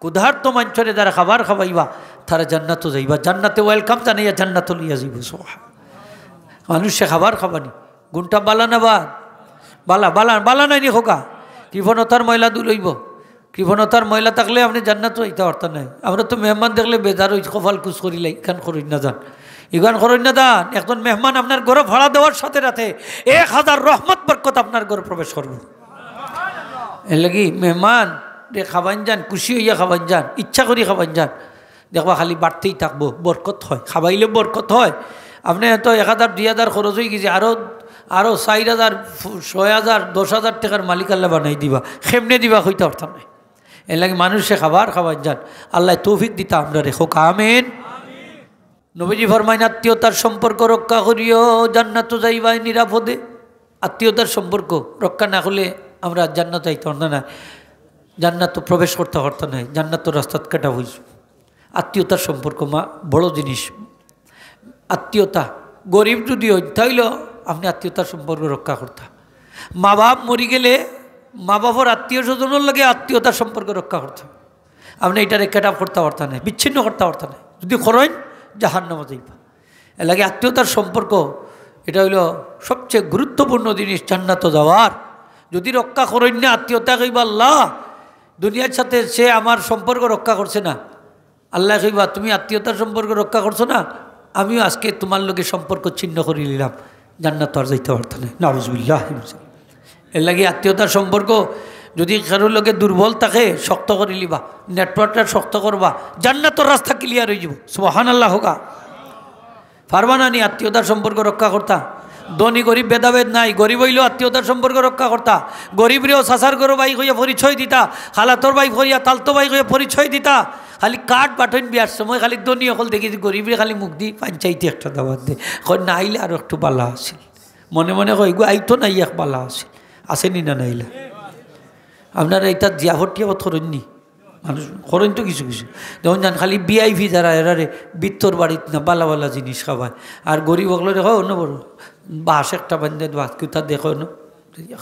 ক্ষুধার্ত মানুষরে যারা খাবার খাওয়াইবা তারা জান্নাতও যাইবা, জান্নাতে ওয়েলকাম জানাইয়া জান্নাত লইয়া যাইব। মানুষে খাবার খাবানি গুণটা বালা না বা বালা বালা বালা নাই নি খোকা, কৃপণতার ময়লা দূর হইব। কৃপণতার ময়লা থাকলে আপনি জান্নাত হইতে পারতেন না। আমরা তো মেহমান দেখলে বেজার হই, কপাল কুচ করিলে ইখান করই না যান, ইখান করই না যান। একজন মেহমান আপনার ঘরে ভাড়া দেওয়ার সাথে সাথে 1000 রহমত বরকত আপনার ঘরে প্রবেশ করবে। এর লাগি মেহমান রে খাবান যান, খুশি হইয়া খাবান যান, ইচ্ছা করি খাবান যান, দেখবা খালি বাড়তেই থাকবো, বরকত হয়, খাবাইলে বরকত হয়। আপনি তো 1000 2000 খরচ হয়ে গেছে, আরও 4000 6000 10,000 টাকার মালিক আল্লাহ বানাই দিবা, খেমনে দিবা হইতে পারতাম না। এর লাগে মানুষে খাবার খাবার যান, আল্লাহ তৌফিক দিতা আমরা রেখো, আমিন। নবীজি ফরমাইন আত্মীয়তার সম্পর্ক রক্ষা করিও, জান্নাত যাইবাই নিরাপদে। আত্মীয়তার সম্পর্ক রক্ষা না হলে আমরা জান্নাত যাইতে পারতাম না, জান্নাত প্রবেশ করতে পারতাম না, জান্নাত রাস্তাত কাটা হইস। আত্মীয়তার সম্পর্ক মা বড় জিনিস। আত্মীয়তা গরিব যদি হই তাইলে আপনি আত্মীয়তার সম্পর্ক রক্ষা করতা। মা বাপ মরি গেলে মা বাবার আত্মীয় স্বজনের লাগে আত্মীয়তার সম্পর্ক রক্ষা করতে, আপনি এটারে কেট আপ করতে পারতেন না, বিচ্ছিন্ন করতে পারতেন না। যদি করেন জাহান্নামে যাইবা। এর লাগে আত্মীয়তার সম্পর্ক এটা হইল সবচেয়ে গুরুত্বপূর্ণ জিনিস জান্নাত যাওয়ার। যদি রক্ষা করেন না আত্মীয়তা, কইবা আল্লাহ দুনিয়ার সাথে সে আমার সম্পর্ক রক্ষা করছে না, আল্লাহ কইবা তুমি আত্মীয়তার সম্পর্ক রক্ষা করছো না, আমিও আজকে তোমার লোকের সম্পর্ক ছিন্ন করে নিলাম, জান্নাত আর যাইতে পারত না। নাউজুবিল্লাহ। এর লাগে আত্মীয়তার সম্পর্ক যদি কারোর লোকে দুর্বল থাকে শক্ত করে লিবা, নেটওয়ার্কটা শক্ত করবা, জান্নাতের রাস্তা ক্লিয়ার হয়ে যাব। সুবহানাল্লাহ হোকা। পারবা না নি আত্মীয়তার সম্পর্ক রক্ষা করতা? ধনী গরিব ভেদাভেদ নাই, গরিব হইলেও আত্মীয়তার সম্পর্ক রক্ষা করতা, গরিবরেও সাসার গরো ভাই হইয়া পরিচয় দিতা, খালাতর ভাই হইয়া তালতো ভাই হইয়া পরিচয় দিতা। খালি কাঠ বাটন বিয়ার সময় খালি ধনী অকল দেখি গরিবরে খালি মুখ দি পঞ্চায়েতে একটা দাবাত দে, না আইলে আর একটু বালা আছিল, মনে মনে কই গো আইতো নাই এক বালা আছিল, আসেনি না নাইলে। আপনারা এটা জিয়াভটিয়াবত করেননি, মানুষ করেন তো কিছু কিছু, যেমন জান খালি VIP যারা এরারে বৃত্তর বাড়িত না বালা বালা জিনিস খাওয়ায়, আর গরিব হকলে দেখো অন্য বড় বাস একটা বান্ধে ভাত কুতা দেখো না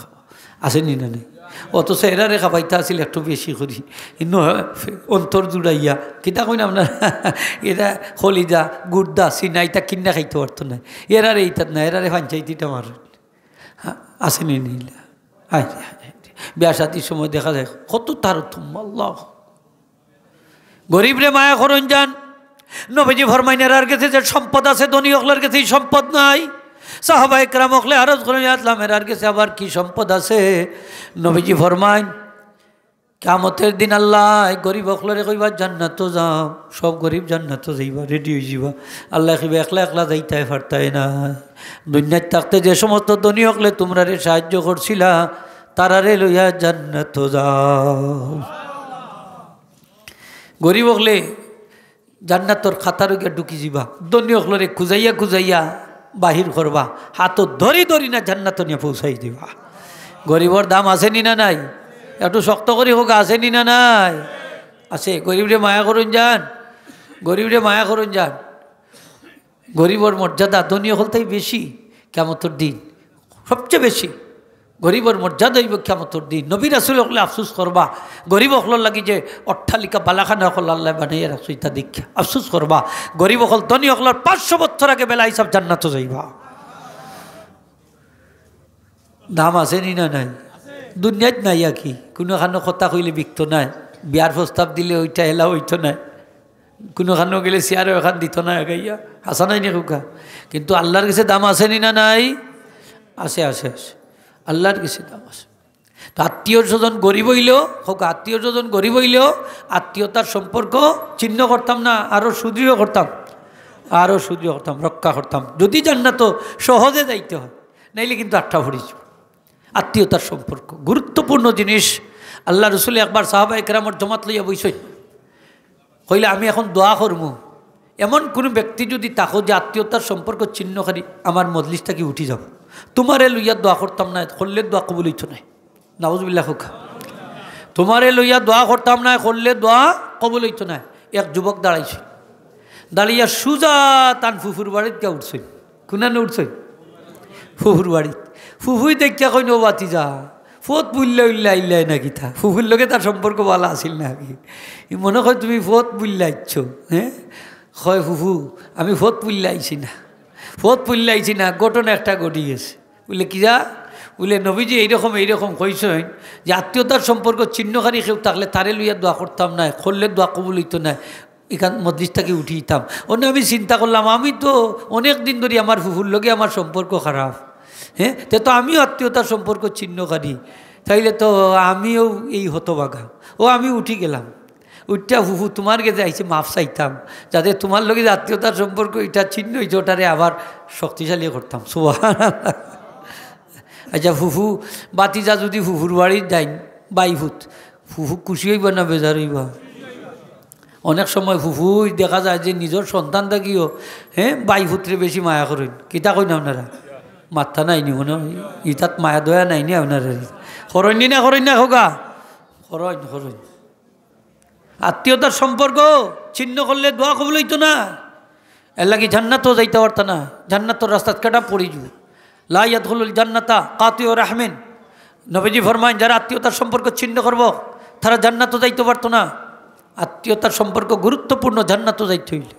খাওয়া, আসেনি না নেই। অথচ এরারে খাবাইতে আসছিল একটু বেশি করি, কিন্তু অন্তর জুড়াইয়া কিতা কই না আপনার এরা হলিদা গুড়দা সিনা ইটা কিনা খাইতে পারতো না, এরারে এইটার না, এরারে পঞ্চায়েতিটা মার আসেনি নিলা। বিয়া সাথীর সময় দেখা যায় কত তারতম্য। আল্লাহ গরিবরে মায়া করন যান। নবীজি ফরমাইন এরার কাছে যে সম্পদ আছে ধনী হকলের কাছে সম্পদ নাই। সাহাবা একরাম হকলে আরজ করে আসলাম এরার কাছে আবার কি সম্পদ আছে? নবীজি ফরমাইন কিয়ামতের দিন আল্লাহ গরিব হকলরে কইবা জান্নাত যাও, সব গরিব জান্নাত যাইবা, রেডি হয়ে যাবা। আল্লাহ কইবা একলা একলা যাইতে পারতাই না, দুনিয়ায় থাকতে যে সমস্ত ধনী হকলে তোমরা রে সাহায্য করছিলা তারারে লইয়া জান্নাত যাও। গরিব হকলে জান্নাতর খাতার গিয়া ঢুকি যাবা, ধনী হকলরে খুঁজাইয়া খুঁজাইয়া বাহির করবা, হাতত ধরি ধরি না জান্নাত নিয়ে পৌঁছাই দিবা। গরিবর দাম আসেনি না নাই? একটু শক্ত করি হোক, আসেনি না নাই? আছে। গরিবরে মায়া করুন যান, গরিবরে মায়া করুন যান। গরিবর মর্যাদা ধনী হলতেই বেশি কিয়ামতের দিন, সবচেয়ে বেশি গরিবর মর্যাদা হইব কিয়ামতের দিন। নবী রাসূল হকলে আফসোস করবা, গরিব হকলর লাগি যে অট্টালিকা বালাখানা হকল আল্লাহ বানাইয়া রাখছো ইতা দীক্ষা আফসোস করবা। গরিব হকল ধনী হকলর 500 বছর আগে বেলা হিসাব জান্নাত যাইবা। দাম আসেনি না নাই? দুনিয়াত নাই আর কি, কোনোখানো কথা কইলে বিকতো নাই, বিয়ার প্রস্তাব দিলে ওইটা এলা হইতো নাই, কোনোখানো গেলে চেয়ারও এখান দিত না গাইয়া, আসা নাই নি কোকা? কিন্তু আল্লাহর কাছে দাম আসেনি না নাই? আসে আসে আসে, আল্লাহর কাছে দাম আছে। তো আত্মীয় স্বজন গরিব হইলেও হোক, আত্মীয় স্বজন গরিব হইলেও আত্মীয়তার সম্পর্ক ছিন্ন করতাম না, আরও সুদৃঢ় করতাম, আরও সুদৃঢ় করতাম, রক্ষা করতাম। যদি জান্নাত সহজে যাইতে হয়, নাইলে কিন্তু আটটা ভরি। আত্মীয়তার সম্পর্ক গুরুত্বপূর্ণ জিনিস। আল্লাহ রসুল একবার সাহাবা একরামর জমাত লইয়া বইসই, হইলে আমি এখন দোয়া করবো, এমন কোনো ব্যক্তি যদি তাকো যে আত্মীয়তার সম্পর্ক ছিন্নকারী, আমার মজলিসটা কি উঠি যাব, তোমারে লইয়া দোয়া করতাম না, করলে দোয়া কবুল হইতো না। নাউজুবিল্লাহ খোকা। তোমারে লইয়া দোয়া করতাম না, করলে দোয়া কবুল হইতো না। এক যুবক দাঁড়াইছে, দাঁড়িয়া সুজা তান ফুফুর বাড়িত কে উঠছে, কোনানে উঠছে? ফুফুর বাড়িত। ফুফুই দেখিয়া কই নো বাতি যা, ফোত বুল্লা উল্লা ইল্লাই নাকি থা ফুফুর লোকে তার সম্পর্ক ভালো আসিল নাকি মনে হয় তুমি ফোত বুল্লা ইচ্ছ হ্যাঁ হয় ফুফু আমি ফোত পুল্লা আইছি না ফোত পুল্লা আইছি না ঘটনা একটা ঘটি গেছে বলে কি যা বলে নবীজি এইরকম কইছেন যে আত্মীয়তার সম্পর্ক চিহ্নকারী কেউ থাকলে তারে লইয়া দোয়া করতাম না করলে দোয়া কবুল হইতো না এখান মসজিদ থেকে উঠিতাম অন্য আমি চিন্তা করলাম আমি তো অনেক দিন ধরে আমার ফুফুর লগে আমার সম্পর্ক খারাপ হ্যাঁ তো আমিও আত্মীয়তার সম্পর্ক চিহ্নকারী তাইলে তো আমিও এই হতবাগা আমি উঠি গেলাম উঠটা ফুফু তোমার কাছে আইসে মাফ চাইতাম যাতে তোমার লগে যে আত্মীয়তার সম্পর্ক এটা চিহ্ন হয়েছে ওটারে আবার শক্তিশালী করতাম সুবহানাল্লাহ আচ্ছা ফুফু বাতিজা যদি ফুফুর বাড়ির যাইন বাইফুত ফুফু খুশি হইব না বেজার হইব অনেক সময় ফুফু দেখা যায় যে নিজের সন্তান থাকিও হ্যাঁ বাইফুতরে বেশি মায়া করেন কিতা কইন আপনারা মাথা নাইনি মনে ইতাত মায়া দয়া নাইনি আপনারা করেননি না খোকা করেন আত্মীয়তার সম্পর্ক ছিন্ন করলে দোয়া কবুল হইতো না এর লাগি জান্নাতও যাইতে পারত না জান্নাতর রাস্তা কেটা পড়িযু লা ইয়াদখুলুল জান্নাতা কাতিউ রাহমিন নবীজি ফরমায় যারা আত্মীয়তার সম্পর্ক ছিন্ন করব তারা জান্নাতও যাইতে পারতো না আত্মীয়তার সম্পর্ক গুরুত্বপূর্ণ জান্নাতও যাইতে হইলে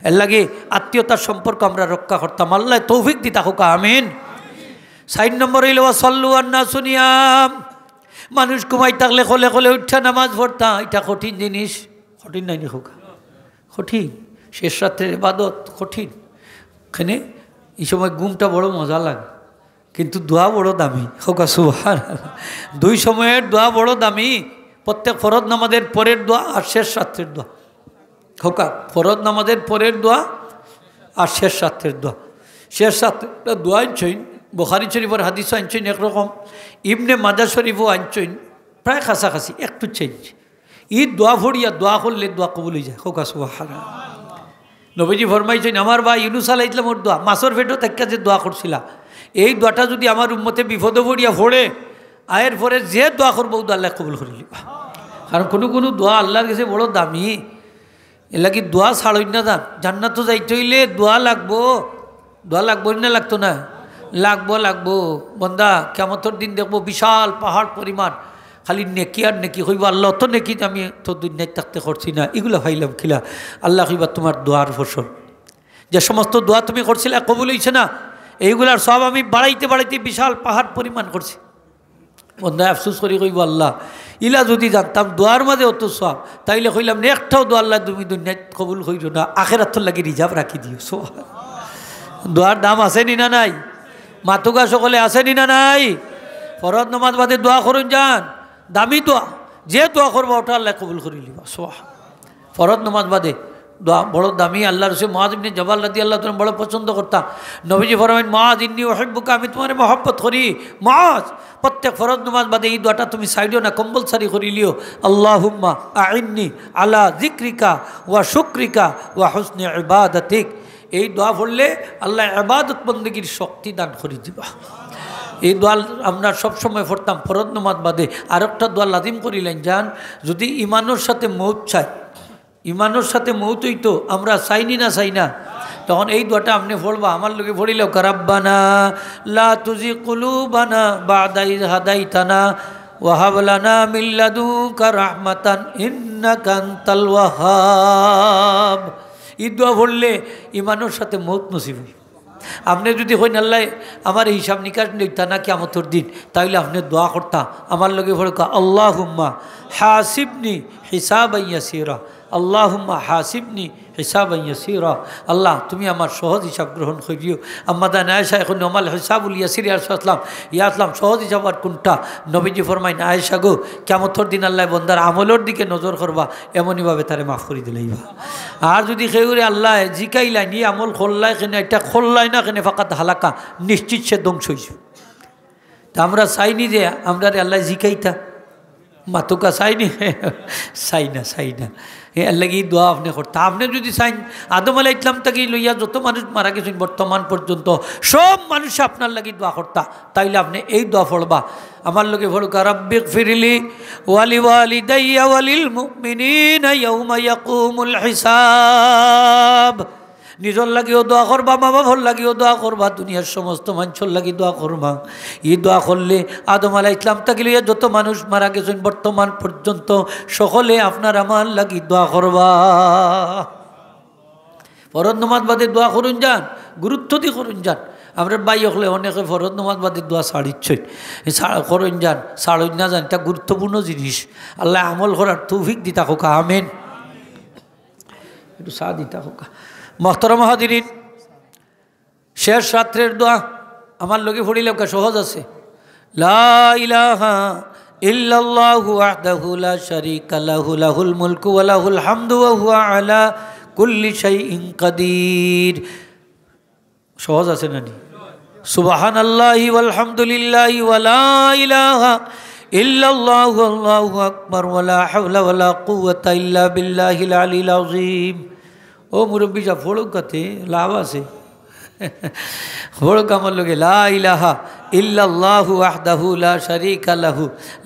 এর লাগে আত্মীয়তার সম্পর্ক আমরা রক্ষা করতাম আল্লাহ তৌফিক দিতা হোক আমিন 4 নম্বর হইল সাল্লু আন্নাসু নিয়াম মানুষ ঘুমাই থাকলে খোলে উঠা নামাজ পড়তা এটা কঠিন জিনিস কঠিন নাই হোক কঠিন শেষ রাত্রের ইবাদত কঠিন এখানে এই সময় ঘুমটা বড় মজা লাগে কিন্তু দোয়া বড় দামি হোকা সুবহানাল্লাহ 2 সময়ের দোয়া বড় দামি প্রত্যেক ফরজ নামাজের পরের দোয়া আর শেষ রাত্রের দোয়া হোকা ফরজ নামাজের পরের দোয়া আর শেষ রাত্রের দোয়া শেষ রাত্রের দোয়া আনছেন বুখারী শরীফের হাদিস আনছেন একরকম ইবনে মাজাহ শরীফও আনছেন প্রায় কাছাকাছি একটু চেঞ্জ এই দোয়া ভরিয়া দোয়া করলে দোয়া কবুল হয়ে যায় হোকা সুবহানাল্লাহ নবীজি ফরমাইছেন আমার ভাই ইউনুস আলাইহিস সালামের দোয়া মাছের পেটও থেকে যে দোয়া করছিলা এই দোয়াটা যদি আমার উম্মতে বিপদে পড়িয়া পড়ে আয়ের পরে যে দোয়া করবো আল্লাহ কবুল করে লিবা কারণ কোনো দোয়া আল্লাহর কাছে বড় দামি এর লাগি দোয়া ছাড়ই না যান জান্নাত তো যাইতে হইলে দোয়া লাগবো না লাগতো না লাগবো বন্দা কিয়ামতের দিন দেখবো বিশাল পাহাড় পরিমাণ খালি নেকি আর নেকি হইব আল্লাহ তো নেকি আমি তো দুনিয়ায় থাকতে করছি না এগুলো ভাইলাম খিলা আল্লাহ হইবা তোমার দোয়ার ফসল যে সমস্ত দোয়া তুমি করছিলে কবুল হইছে না এইগুলার সব আমি বাড়াইতে বিশাল পাহাড় পরিমাণ করছি বন্ধা আফসোস করি কইব আল্লাহ ইলা যদি জানতাম দোয়ার মাঝে অত সব তাইলে কইলাম একটাও দোয়া আল্লাহ তুমি দুনিয়ায় কবুল হইল না আখেরাতের লাগি রিজার্ভ রাখি দিও দোয়ার দাম আসেনি না নাই মাতুকা সকলে আসেনি না নাই ফরজ নামাজ বাদে দোয়া করুন যান দামি দোয়া যে দোয়া করবো ওটা আল্লাহ কবুল করে লিবা সোহা ফরজ নামাজ বাদে দোয়া বড় দামি আল্লাহ রসুল মুআয ইবনে জাবাল রাদিয়াল্লাহু তাআলা বড় পছন্দ করতাম নবীজি ফরমায়েন মুআয ইন্নী উহিব্বুকা আমি তোমারে মহব্বত করি মুআয প্রত্যেক ফরজ নামাজ বাদে এই দোয়াটা তুমি সাইডো না কম্পালসারি করে লিও আল্লাহুম্মা আইন্নি আলা যিকরিকা ওয়া শুকরিকা ওয়া হুসনি ইবাদাতিক এই দোয়া পড়লে আল্লাহ ইবাদত বন্দেগীর শক্তি দান করে দিবা এই দোয়া আমরা সবসময় পড়তাম ফরজ নামাজ বাদে আর একটা দোয়া লাজিম করিলেন যান যদি ইমানের সাথে মৌত চাই ইমানের সাথে মৌত হইতো আমরা চাইনি না তখন এই দোয়াটা আপনি পড়বা আমার লোকে পড়িলেও রাব্বানা লা তুজি কুলুবানা বাদা ইয হাদাইতানা ওয়া হাব লানা মিন লাদুনকা রাহমাতান ইন্নাকা আনতাল ওয়াহ্হাব এই দোয়া পড়লে ইমানের সাথে মৌত নসিব হয় আপনি যদি হইন আল্লাহ আমার হিসাব নিকাশ নিতা না কিয়ামতের দিন তাইলে আপনি দোয়া করতা আমার লগে পড়কা আল্লাহুম্মা হাসিবনি হিসাবান ইয়াসিরা আল্লাহুম্মা হাসিবনি হিসাবান ইয়াসিরা আল্লাহ তুমি আমার সহজ হিসাব গ্রহণ করিও আম্মাদান আয়েশা এখন আমাল হিসাবুল ইয়াসির ইয়াসলাম সহজ হিসাব আর কোনটা নবীজি ফরমাইন আয়েশা গো কিয়ামতের দিন আল্লাহ বন্দার আমলের দিকে নজর করবা এমনইভাবে তারে মাফ করে দিলাইবা আর যদি খেউরে আল্লাহ জিকাইলাই নি আমল খোল্লাই কেন এটা খোল্লাই না কেন ফাঁকাত হালাকা নিশ্চিত সে ধ্বংস হয়েছে তা আমরা চাইনি যে আমরা আল্লাহ জিকাইতা মাতুকা চাইনি চাই না লাগি দোয়া আপনি করতে আপনি যদি চাইন আদম আলাইহিস সালাম থেকে লইয়া যত মানুষ মারা গেছেন বর্তমান পর্যন্ত সব মানুষ আপনার লাগি দোয়া করতা তাইলে আপনি এই দোয়া পড়বা আমার লগে পড়ুকা রাব্বিগফিরলি ওয়ালি ওয়ালিদাইয়া ওয়ালিল মুমিনিনা ইয়াউমা ইয়াকুমুল হিসাব নিজর লাগিও দোয়া করবা, মা বাবার লাগিও দোয়া করবা, দুনিয়ার সমস্ত মানুষের লাগি দোয়া করবা। এই দোয়া করলে আদম আলাইহিস সালাম থেকে লইয়া যত মানুষ মারা গেছেন বর্তমান পর্যন্ত সকলে আপনার আমার লাগি দোয়া করবা। ফরজ নামাজ বাদে দোয়া করুন যান, গুরুত্ব দিয়ে করুন যান। আমরা বাই হলে অনেকে ফরজ নামাজ বাদে দোয়া ছাড়িচ্ছেন, করুন যান, ছাড়ুন না যান, এটা গুরুত্বপূর্ণ জিনিস। আল্লাহ আমল করার তৌফিক দিতা হোক, আমিন। একটু সাথ দিতা হোক। মোহতারাম হাজিরিন, শেষ রাত্রের দোয়া আমার লগে পড়িলে সহজ আছে। লা ইলাহা ইল্লাল্লাহু ওয়াহদাহু লা শারীকা লাহু লাহুল মুলকু ওয়া লাহুল হামদু ওয়া হুয়া আলা কুল্লি শাইইন কাদির। সহজ আছে নানি? সুবহানাল্লাহি ওয়াল হামদুলিল্লাহি ওয়া লা ইলাহা ইল্লাল্লাহু আল্লাহু আকবার ওয়া লা হাওলা ওয়া লা কুওয়াতা ইল্লা বিল্লাহিল আলিয়্যিল আযীম। ও মুরব্বী যা ফড়ক কাতে লাভ আছে, ফড়ক আমার লগে লা ইলাহা ইল্লাল্লাহু ওয়াহদাহু লা শারীকা লাহু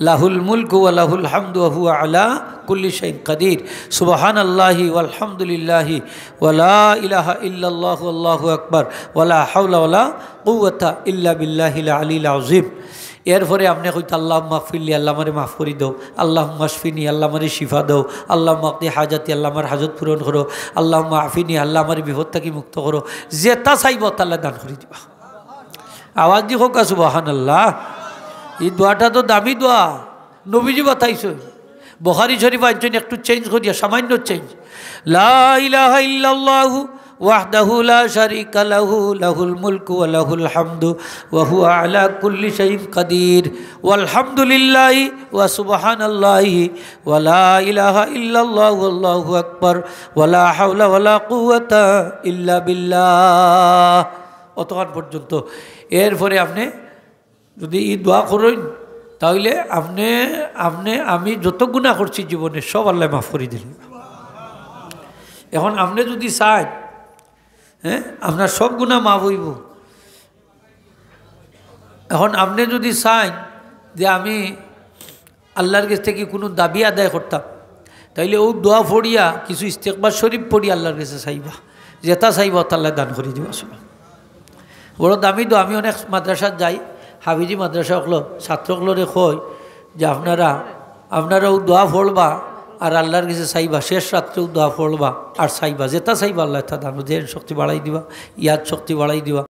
লাহুল মুলকু ওয়া লাহুল হামদু ওয়া হুয়া আলা কুল্লি শাইইন কাদির। সুবহানাল্লাহি ওয়াল হামদুলিল্লাহি ওয়া লা ইলাহা ইল্লাল্লাহু আল্লাহু আকবার ওয়া লা হাওলা ওয়া লা কুওয়াতা ইল্লা বিল্লাহিল আলিয়্যিল আযীম। এরপরে আপনি কইতে আল্লাহ মাগফিরলি, আল্লাহ আমারে মাফ করি দাও, আল্লাহ মাশফিনি, আল্লাহ আমারে শিফা দাও, আল্লাহ মাকদি হাজাতি, আল্লাহ আমার হাজত পূরণ করো, আল্লাহ মাফিনি, আল্লাহ আমার বিপদ থেকে মুক্ত করো। যেটা চাইব তাল্লাহ দান করে দিবা। আওয়াজ দি হোক সুবহানাল্লাহ। এই দোয়াটা তো দামি দোয়া, নবীজি বাতাইছে। বুখারী শরীফ আনছেন, একটু চেঞ্জ করিয়া, সামান্য চেঞ্জ। লা ইলাহা ইল্লাল্লাহু ওয়াহদাহু লা শারীকা লাহু লাহুল মুলকু ওয়া লাহুল হামদু ওয়া হুয়া আলা কুল্লি শাইইন কাদির ওয়াল হামদুলিল্লাহি ওয়া সুবহানাল্লাহি ওয়া লা ইলাহা ইল্লাল্লাহু আল্লাহু আকবার ওয়া লা হাওলা ওয়া লা কুওয়াতা ইল্লা বিল্লাহ। অতক্ষণ পর্যন্ত। এরপরে আপনি যদি এই দোয়া করেন তাহলে আমি যত গুনাহ করছি জীবনে সব আল্লাহ মাফ করে দিলেন। এখন আপনি যদি চান, হ্যাঁ, আপনার সব গুনাহ মাফ হইব। এখন আপনি যদি চান যে আমি আল্লাহর কাছ থেকে কোনো দাবি আদায় করতাম, তাইলে ও দোয়া পড়িয়া কিছু ইস্তেগফার শরীফ পড়ি আল্লাহর কাছে চাইবা, যেটা চাইবা আল্লাহ দান করে দিবা। বড় দামি দোয়া। আমি অনেক মাদ্রাসাত যাই, হাফিজি মাদ্রাসা হলো ছাত্রগুলোরে কই যে আপনারাও দোয়া পড়বা আর আল্লাহর কাছে চাইবা, শেষ রাত্রেও দোয়া পড়বা আর চাইবা, যেটা চাইবা আল্লাহ তা দান, দেহের শক্তি বাড়াই দিবা, ইয়াদ শক্তি বাড়াই দিবা।